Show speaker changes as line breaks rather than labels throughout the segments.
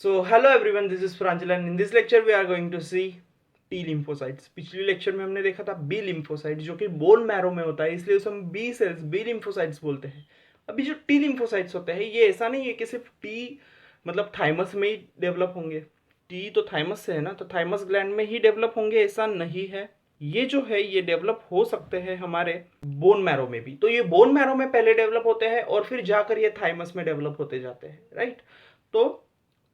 So hello everyone, this is Pranjal and in this lecture we are going to see T lymphocytes. पिछली lecture में हमने देखा था B lymphocyte जो कि बोन मैरो में होता है, इसलिए उसे हम B सेल्स B lymphocytes बोलते हैं। अभी जो T lymphocytes होते हैं ये ऐसा नहीं है कि सिर्फ T मतलब थाइमस में ही डेवलप होंगे। T तो थाइमस से है ना, तो थाइमस ग्लैंड में ही डेवलप होंगे ऐसा नहीं है। ये जो है ये डेवलप हो सकते हैं हमारे बोन मैरो में भी। तो ये बोन मैरो में पहले डेवलप होते हैं और फिर जाकर ये थाइमस में डेवलप होते जाते हैं, राइट।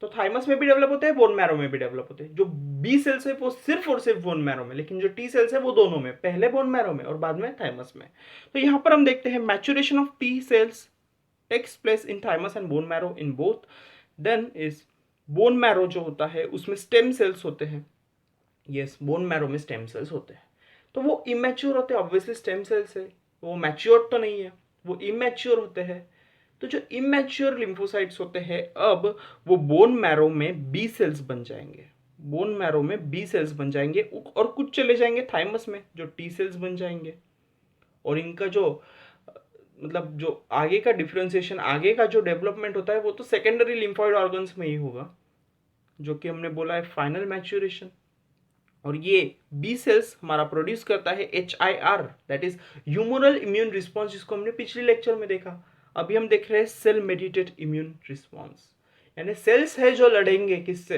तो थाइमस में भी डेवलप होते हैं, बोन मैरो में भी डेवलप होते हैं। जो बी सेल्स है वो सिर्फ और सिर्फ बोन मैरो में, लेकिन जो टी सेल्स है वो दोनों में, पहले बोन मैरो में और बाद में थाइमस में। तो यहाँ पर हम देखते हैं maturation of T cells takes place in thymus and bone marrow in both. Then is bone marrow जो होता है उसमें स्टेम सेल्स होते हैं। यस, बोन मैरो में स्टेम सेल्स होते हैं। तो वो इमेच्योर होते हैं, ऑब्वियसली स्टेम सेल्स है, वो मैच्योर तो नहीं है, वो इमेच्योर होते हैं। तो जो इमेच्योर लिम्फोसाइट्स होते हैं अब वो बोन मैरो में बी सेल्स बन जाएंगे, बोन मैरो में बी सेल्स बन जाएंगे और कुछ चले जाएंगे थाइमस में जो टी सेल्स बन जाएंगे। और इनका जो मतलब जो आगे का डिफ्रेंसिएशन, आगे का जो डेवलपमेंट होता है वो तो सेकेंडरी लिम्फॉइड ऑर्गन्स में ही होगा, जो कि हमने बोला है फाइनल मैच्योरेशन। और ये बी सेल्स हमारा प्रोड्यूस करता है HIR, that is humoral immune response, जिसको हमने पिछले लेक्चर में देखा। अभी हम देख रहे हैं सेल मेडिएटेड इम्यून रिस्पॉन्स, यानी सेल्स है जो लड़ेंगे किससे,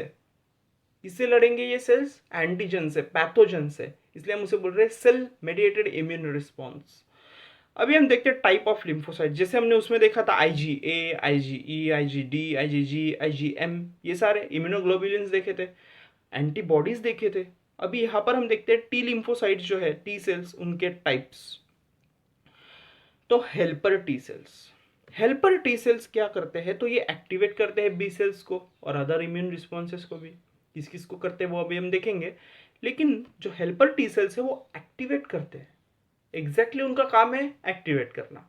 किससे लड़ेंगे ये सेल्स, एंटीजन से, पैथोजन से, इसलिए हम उसे बोल रहे हैं सेल मेडिएटेड इम्यून रिस्पॉन्स। अभी हम देखते हैं टाइप ऑफ लिम्फोसाइट। जैसे हमने उसमें देखा था IgA, IgE, IgD, IgG, IgM, ये सारे इम्यूनोग्लोबुलिन्स देखे थे, एंटीबॉडीज देखे थे। अभी यहाँ पर हम देखते हैं टी लिम्फोसाइट जो है, टी सेल्स, उनके टाइप्स। तो helper T cells, helper T cells क्या करते हैं, तो ये एक्टिवेट करते हैं बी सेल्स को और अदर इम्यून रिस्पॉन्सेस को भी। किस किस को करते हैं वो अभी हम देखेंगे, लेकिन जो हेल्पर टी सेल्स है वो एक्टिवेट करते हैं। एग्जैक्टली उनका काम है एक्टिवेट करना।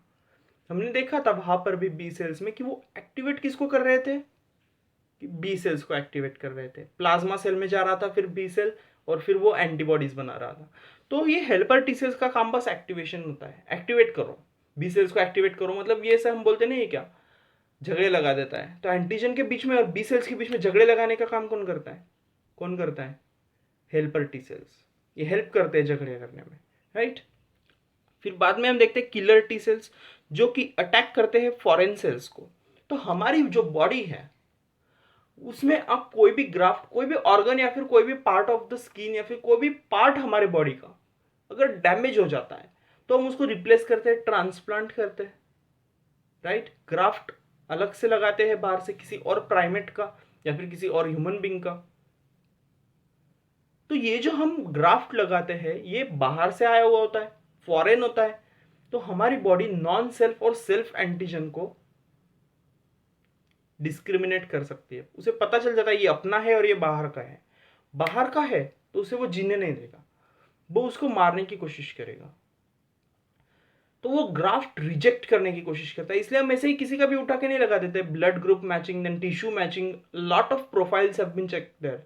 हमने देखा था वहां पर भी बी सेल्स में कि वो एक्टिवेट किसको कर रहे थे, कि बी सेल्स को एक्टिवेट कर रहे थे। प्लाज्मा सेल में जा रहा था फिर बी सेल और फिर वो एंटीबॉडीज बना रहा था। तो ये हेल्पर टी सेल्स का काम बस एक्टिवेशन होता है, एक्टिवेट करो बी सेल्स को, एक्टिवेट करो। मतलब ये सब हम बोलते नहीं है क्या, झगड़े लगा देता है। तो एंटीजन के बीच में और बी सेल्स के बीच में झगड़े लगाने का काम कौन करता है, कौन करता है, हेल्पर टी सेल्स। ये हेल्प करते हैं झगड़े करने में, राइट। फिर बाद में हम देखते हैं किलर टी सेल्स जो कि अटैक करते हैं फॉरेन सेल्स को। तो हमारी जो बॉडी है उसमें आप कोई भी ग्राफ्ट, कोई भी ऑर्गन या फिर कोई भी पार्ट ऑफ द स्किन या फिर कोई भी पार्ट हमारे बॉडी का अगर डैमेज हो जाता है तो हम उसको रिप्लेस करते हैं, ट्रांसप्लांट करते हैं, राइट। ग्राफ्ट अलग से लगाते हैं बाहर से किसी और प्राइमेट का या फिर किसी और ह्यूमन बींग का। तो ये जो हम ग्राफ्ट लगाते हैं ये बाहर से आया हुआ होता है, फॉरेन होता है। तो हमारी बॉडी नॉन सेल्फ और सेल्फ एंटीजन को डिस्क्रिमिनेट कर सकती है, उसे पता चल जाता है ये अपना है और ये बाहर का है। बाहर का है तो उसे वो जीने नहीं देगा, वो उसको मारने की कोशिश करेगा। तो वो ग्राफ्ट रिजेक्ट करने की कोशिश करता है, इसलिए हम ऐसे ही किसी का भी उठा के नहीं लगा देते। Blood group matching, then tissue matching, lot of profiles have been checked there.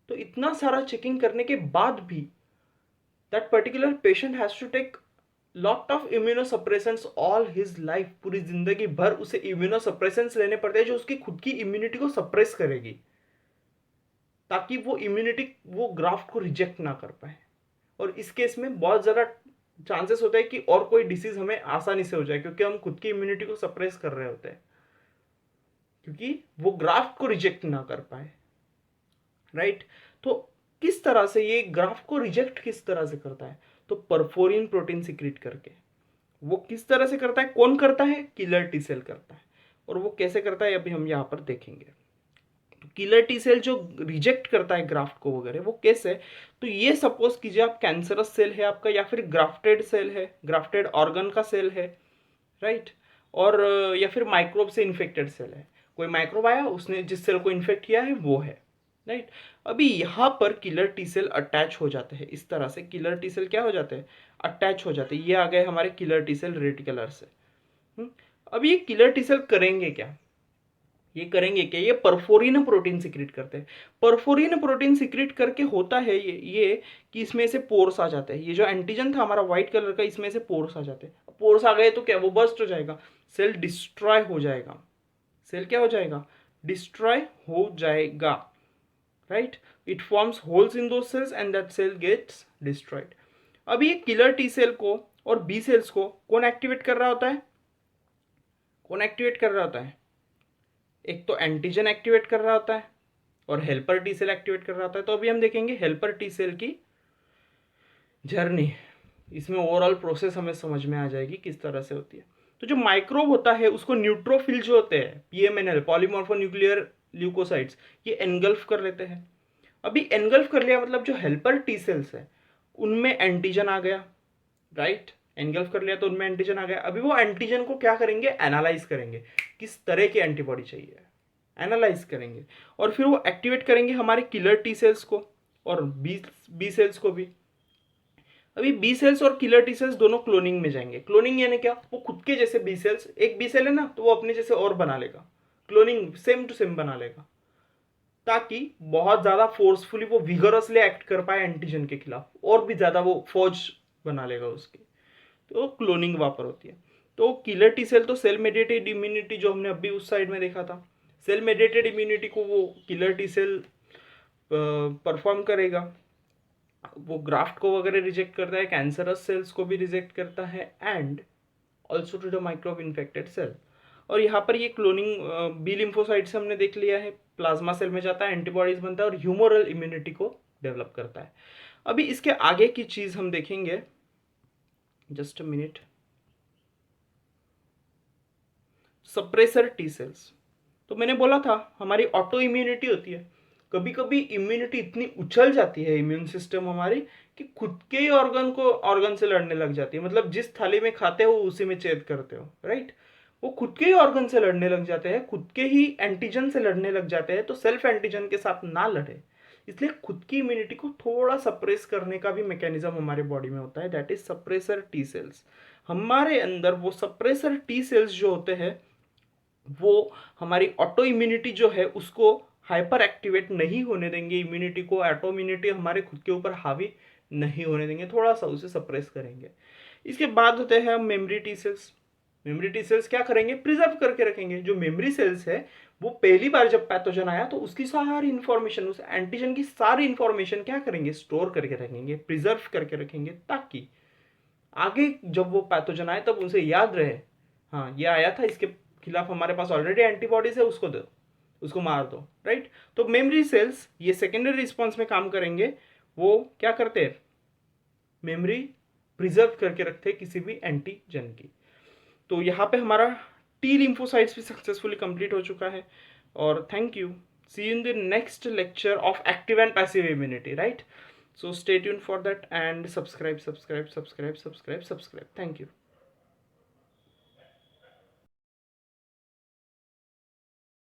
तो इतना सारा चेकिंग करने के बाद भी that particular patient has to take lot of immunosuppressants all his life. पूरी जिंदगी भर उसे इम्यूनोसप्रेसेंट्स लेने पड़ते हैं जो उसकी खुद की इम्यूनिटी को सप्रेस करेगी, ताकि वो इम्यूनिटी वो ग्राफ्ट को रिजेक्ट ना कर पाए। और इस केस में बहुत ज़्यादा चांसेस होता है कि और कोई डिसीज हमें आसानी से हो जाए, क्योंकि हम खुद की इम्यूनिटी को सप्रेस कर रहे होते हैं, क्योंकि वो ग्राफ्ट को रिजेक्ट ना कर पाए, राइट। तो किस तरह से ये ग्राफ्ट को रिजेक्ट किस तरह से करता है, तो परफोरिन प्रोटीन सिक्रीट करके। वो किस तरह से करता है, कौन करता है, किलर टी सेल करता है। और वो कैसे करता है अभी हम यहाँ पर देखेंगे। तो किलर टी सेल जो रिजेक्ट करता है ग्राफ्ट को वगैरह, वो कैसे, तो ये सपोज कीजिए आप कैंसरस सेल है आपका या फिर ग्राफ्टेड सेल है, ग्राफ्टेड ऑर्गन का सेल है, राइट। और या फिर माइक्रोब से इन्फेक्टेड सेल है, कोई माइक्रोब आया उसने जिस सेल को इन्फेक्ट किया है वो है, राइट। अभी यहाँ पर किलर टी सेल अटैच हो जाते हैं, इस तरह से किलर टी सेल क्या हो जाते हैं, अटैच हो जाते हैं। ये आ गए हमारे किलर टी सेल रेटिकुलर से। अब ये किलर टी सेल करेंगे क्या, ये करेंगे क्या, ये परफोरिन प्रोटीन सिक्रीट करते हैं। परफोरिन प्रोटीन सिक्रीट करके होता है ये कि इसमें से पोर्स आ जाते हैं। ये जो एंटीजन था हमारा व्हाइट कलर का, इसमें से पोर्स आ जाते हैं। पोर्स आ गए तो क्या, वो बर्स्ट हो जाएगा, सेल डिस्ट्रॉय हो जाएगा। सेल क्या हो जाएगा, डिस्ट्रॉय हो जाएगा, right. It forms holes in those cells and that cell gets destroyed. अब ये किलर टी सेल को और बी सेल्स को कौन एक्टिवेट कर रहा होता है? कौन एक्टिवेट कर रहा होता है? एक तो एंटीजन एक्टिवेट कर रहा होता है और हेल्पर टी सेल एक्टिवेट कर रहा होता है। तो अभी हम देखेंगे हेल्पर टी सेल की जर्नी, इसमें ओवरऑल प्रोसेस हमें समझ में आ जाएगी किस तरह से होती है। तो जो माइक्रोब होता है उसको न्यूट्रोफिल जो होते हैं, पीएमएनएल पॉलीमॉर्फोन्यूक्लियर ल्यूकोसाइट्स, ये एनगल्फ कर लेते हैं। अभी एनगल्फ कर लिया मतलब जो हेल्पर टी सेल्स है उनमें एंटीजन आ गया, राइट। एनगल्फ कर लिया तो उनमें एंटीजन आ गया। अभी वो एंटीजन को क्या करेंगे? एनालाइज करेंगे, किस तरह की एंटीबॉडी चाहिए, एनालाइज करेंगे और फिर वो एक्टिवेट करेंगे हमारे किलर टी सेल्स को और बी सेल्स को भी। अभी बी सेल्स और किलर टी सेल्स दोनों क्लोनिंग में जाएंगे। क्लोनिंग यानी क्या? वो खुद के जैसे बी सेल्स, एक बी सेल है ना तो वो अपने जैसे और बना लेगा, क्लोनिंग सेम टू सेम बना लेगा, ताकि बहुत ज्यादा फोर्सफुली वो विगरसली एक्ट कर पाए एंटीजन के खिलाफ, और भी ज्यादा वो फौज बना लेगा उसकी। तो क्लोनिंग वहां पर होती है। तो किलर टी सेल तो सेल मेडिएटेड इम्यूनिटी जो हमने अभी उस साइड में देखा था, सेल मेडिएटेड इम्यूनिटी को वो किलर टी सेल परफॉर्म करेगा। वो ग्राफ्ट को वगैरह रिजेक्ट करता है, कैंसरस सेल्स को भी रिजेक्ट करता है, and also to the microbe infected cell. और यहाँ पर ये क्लोनिंग बी लिम्फोसाइट से हमने देख लिया है, प्लाज्मा सेल में जाता है, एंटीबॉडीज बनता है और ह्यूमोरल इम्यूनिटी को डेवलप करता है। अभी इसके आगे की चीज हम देखेंगे, just a minute. Suppressor T cells, तो मैंने बोला था हमारी ऑटो इम्यूनिटी होती है। कभी कभी इम्यूनिटी इतनी उछल जाती है इम्यून सिस्टम हमारी कि खुद के ही ऑर्गन से लड़ने लग जाती है। मतलब जिस थाली में खाते हो उसी में छेद करते हो, राइट। वो खुद के ही ऑर्गन से लड़ने लग जाते हैं, खुद के ही एंटीजन से लड़ने लग जाते हैं। तो सेल्फ एंटीजन के साथ ना लड़े, इसलिए खुद की इम्यूनिटी को थोड़ा सप्रेस करने का भी मैकेनिज्म हमारे बॉडी में होता है, that is suppressor T cells. हमारे अंदर वो सप्रेसर टी सेल्स जो होते हैं वो हमारी ऑटो इम्यूनिटी जो है उसको हाइपर एक्टिवेट नहीं होने देंगे, इम्यूनिटी को, ऑटो इम्यूनिटी हमारे खुद के ऊपर हावी नहीं होने देंगे, थोड़ा सा उसे सप्रेस करेंगे। इसके बाद होते हैं memory T cells. Memory T cells क्या करेंगे? प्रिजर्व करके रखेंगे। जो मेमोरी सेल्स है वो पहली बार जब पैथोजन आया तो उसकी सारी इंफॉर्मेशन, उस एंटीजन की सारी इंफॉर्मेशन क्या करेंगे? स्टोर करके रखेंगे, प्रिजर्व करके रखेंगे, ताकि आगे जब वो पैथोजन आए तब उसे याद रहे, हाँ ये आया था, इसके खिलाफ हमारे पास ऑलरेडी एंटीबॉडीज है, उसको दो, उसको मार दो, राइट। तो मेमोरी सेल्स ये सेकेंडरी रिस्पॉन्स में काम करेंगे। वो क्या करते हैं? मेमोरी प्रिजर्व करके रखते हैं किसी भी एंटीजन की। तो यहाँ पे हमारा टी लिम्फोसाइट्स भी सक्सेसफुली कंप्लीट हो चुका है। और thank you, see you in the next lecture of active and passive immunity, right. So stay tuned for that and subscribe. Thank you.